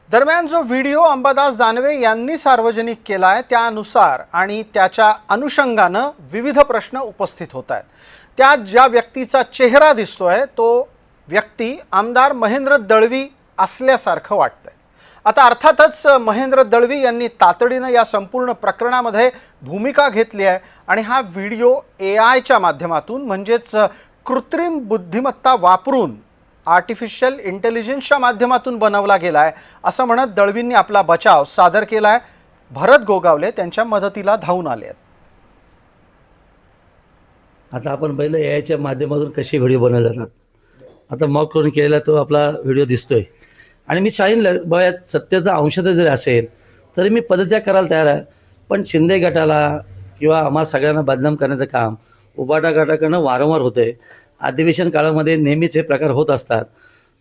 दरम्यान जो व्हिडिओ अंबादास दानवे यांनी सार्वजनिक केला आहे त्यानुसार आणि त्याच्या अनुषंगानं विविध प्रश्न उपस्थित होत आहेत। त्यात ज्या व्यक्तीचा चेहरा दिसतोय तो व्यक्ती आमदार महेंद्र दळवी असल्यासारखं वाटतंय। आता अर्थातच महेंद्र दळवी यांनी तातडीनं या संपूर्ण प्रकरणामध्ये भूमिका घेतली आहे आणि हा व्हिडिओ एआयच्या माध्यमातून म्हणजेच कृत्रिम बुद्धिमत्ता वापरून आर्टिफिशियल इंटेलिजन्सच्या माध्यमातून बनवला गेला आहे असं म्हणत दळवींनी आपला बचाव सादर केला आहे। भरत गोगावले त्यांच्या मदतीला धावून आले आहेत। आता आपण पहिलं एआयच्या माध्यमातून कसे व्हिडिओ बनवले जातात, आता मॉक करून केलेला तो आपला व्हिडिओ दिसतोय आणि मी सांगितलं बघा यात सत्याचा अंशतः जरी असेल तरी मी पदत्याग करायला तयार आहे, पण शिंदे गटाला किंवा आम्हा सगळ्यांना बदनाम करण्याचं काम उबाटा गटाकडनं वारंवार होतंय। अधिवेशन काळामध्ये नेहमीच हे प्रकार होत असतात,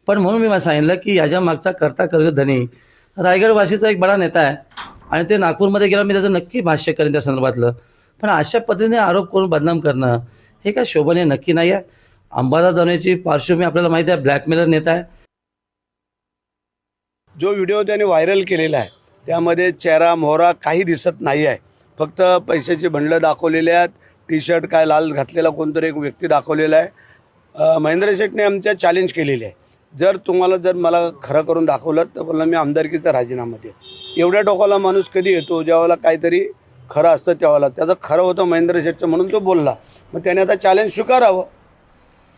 पण म्हणून मी सांगितलं की याच्या मागचा कर्ता धनी रायगडवासीचा एक बडा नेता आहे आणि ते नागपूरमध्ये गेला, मी त्याचं नक्की भाष्य करेन त्या संदर्भातलं। पण अशा पद्धतीने आरोप करून बदनाम करणं हे काय शोभनीय नक्की नाही आहे। अंबादास दानवेची पार्श्वभूमी आपल्याला माहिती आहे, ब्लॅकमेलर नेता आहे। जो व्हिडिओ त्याने व्हायरल केलेला आहे त्यामध्ये चेहरा मोहरा काही दिसत नाही आहे, फक्त पैशाची बंडलं दाखवलेले आहेत, टी शर्ट काय लाल घातलेला कोणतरी एक व्यक्ती दाखवलेला आहे। महेंद्र शेठने आमच्या चॅलेंज केलेले आहे, जर मला खरं करून दाखवलं तर बोलला मी आमदारकीचा राजीनामा देईन। एवढ्या टोकाला माणूस कधी येतो ज्यावेळेला काहीतरी खरं असतं त्यावेळेला, त्याचं खरं होतं महेंद्र शेठचं म्हणून तो बोलला, मग त्याने आता चॅलेंज स्वीकारावं।